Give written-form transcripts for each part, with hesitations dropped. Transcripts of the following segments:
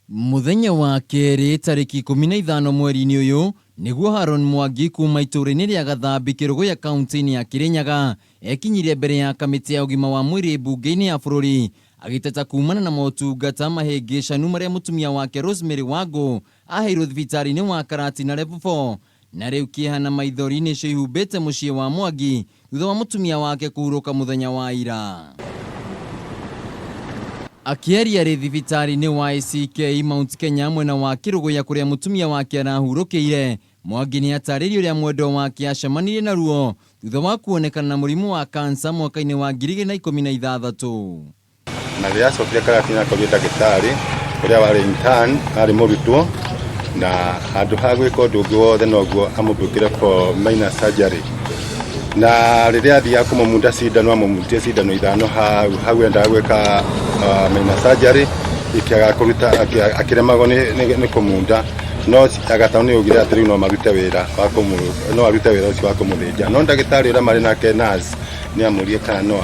Muthenya wa keri tariki 15 mweri-ini uyu niguo Harun Mwangi kuuma ituura-ini ria Gathambi Kerugoya kaunti-ini ya Kirinyaga ekinyire mbere ya kamiti ya ugima wa mwiri bunge-ini ya bururi agiteta kuumana na motungata mahĩngĩcanu maria mutumia wake Rosemary Wangu aheirwo thibitari-ini wa Karatina level 4 na riu kieha na maithori nicio ihumbĩte muciĩ wa Mwangi thutha wa mutumia wake kuhuruka muthenya wa ira. Akiaria ri thibitari-ini wa ICK Mount Kenya mwena wa Kerugoya kuria mutumia wake arahurũkĩire, Mwangi ni ataririe uria mwendwa wake acemanirie na ruo thutha wa kuonekana na murimu wa kansa mwaka-ini wa 2016. Na rĩrĩa acokire Karatina kũria ndagĩtarĩ ũrĩa warĩ intern arĩ mũrutwo na handũ ha gwĩka ũndũ ũngĩ wothe noguo amũmbũkĩre for minor surgery. Na rĩrĩa athiaga kũmũmunda cindano amũmundire cindano ithano hau endaga gwĩka minor surgery ikĩaga kũruta akĩremagwo nĩ kũmunda no agataũni nĩ augire atĩ rĩu no marute wĩra ũcio wa kũmũthĩnja no ndagĩtarĩ ũrĩa marĩ nake nurse nĩ amũrie kana no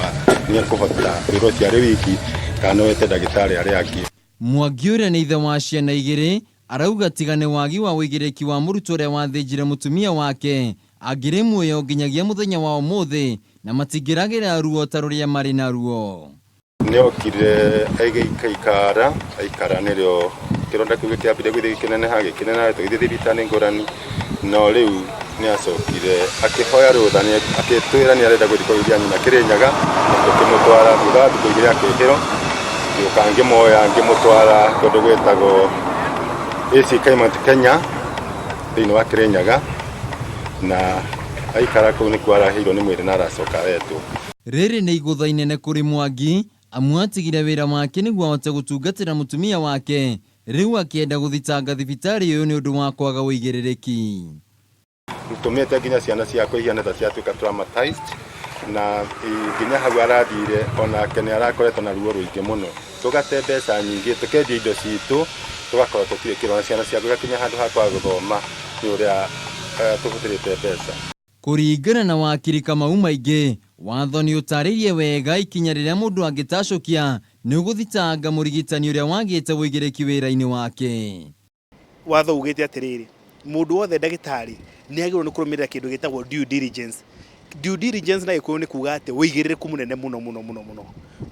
nĩ ekũhota wĩra ũcio arĩ wiki kana no ete ndagĩtarĩ arĩa angĩ. Mwangi ũrĩa nĩ ithe wa ciana igiri arauga tiga nĩ wagi wa wĩigĩrĩki wa mũrutwo ũrĩa wathĩnjire mutumia wake agĩrĩ muoyo nginyagia muthenya wa ũmũthĩ na matingĩragĩra ruo ta rũrĩa marĩ na ruo. Nĩ okire aikara nĩrĩo kĩronda kĩu gĩkĩambire gũthiĩ gĩkĩneneha tũgĩthiĩ thibitarĩ ngũrani no rĩu nĩ acokire akĩhoya rũtha akĩtwĩra nĩ arenda gũthiĩ kũrigĩrĩria nyina Kirinyaga tũkĩmũtwara thutha wa thikũ igĩrĩ akĩhĩrwo ngĩũka ngĩmuoya ngĩmũtwara kũndũ gwĩtagwo ICK Mount Kenya thĩinĩ wa Kirinyaga na aikara kũu nĩ kwaraheirwo nĩ mwĩrĩ na aracoka wetwo. Rĩrĩ nĩ igũtha inene kũrĩ Mwangi amu atigire wĩra wake nĩguo ahote gũtungatĩra mutumia wake rĩu akĩenda gũthitanga thibitarĩ ũyũ nĩ ũndũ wa kwaga ũigĩrĩrĩki. Tũmĩte nginya ciana ciakwa ihana ta ciatuĩka traumatized na nginya hau arathire onake nĩ arakoretwo na ruo rũingĩ mũno tũgate mbeca nyingĩ tũkendia indo citũ tũgakorwo tũtiĩkĩrwo na ciana ciakwa igakinya handũ ha kwaga gũthoma nĩ ũrĩa tũhũthĩrĩte mbeca. Kũringana na wakiri Kamau maingĩ watho nĩ ũtarĩirie wega ikinya rĩrĩa mũndũ angĩtacokia nĩ ũgũthitanga mũrigitani ũrĩa wagĩte wĩigĩrĩki wĩra-inĩ wake. Watho ugĩte atĩrĩrĩ mũndũ wothe ndagĩtarĩ nĩ agĩrĩirwo nĩ kũrũmĩrĩra kĩndũ gĩtagwo due diligence. Due diligence na gĩkũyũ nĩ kuuga atĩ wĩigĩrĩrĩku mũnene mũno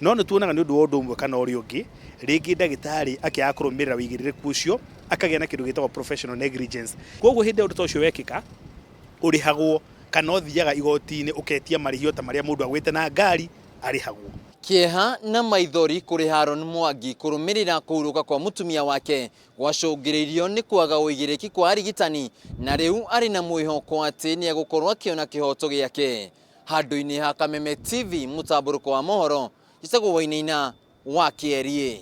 no nĩ tuonaga nĩ ũndũ wa ũndũ ũmwe kana ũrĩa ũngĩ rĩngĩ ndagĩtarĩ akĩaga kũrũmĩrĩra wĩigĩrĩrĩku ũcio akagĩa na kĩndũ gĩtagwo professional negligence. Koguo hĩndĩ ũndũ ta ũcio wekĩka ũrĩhagwo kana ũthiaga igoti-inĩ ũketia marĩhio ta marĩa mũndũ agwĩte na ngari arĩhagwo. Kieha na maithori kũrĩ Harun Mwangi kũrũmĩrĩra kũhurũka kwa mutumia wake gwacũngĩrĩirio nĩ kwaga ũigĩrĩki kwa arigitani na rĩu arĩ na mwĩhoko atĩ nĩ egũkorwo akĩona kĩhoto gĩake. Handũ-inĩ ha Kameme TV mũtambũrũko wa mohoro gĩtagwo Wainaina wa Kĩerie.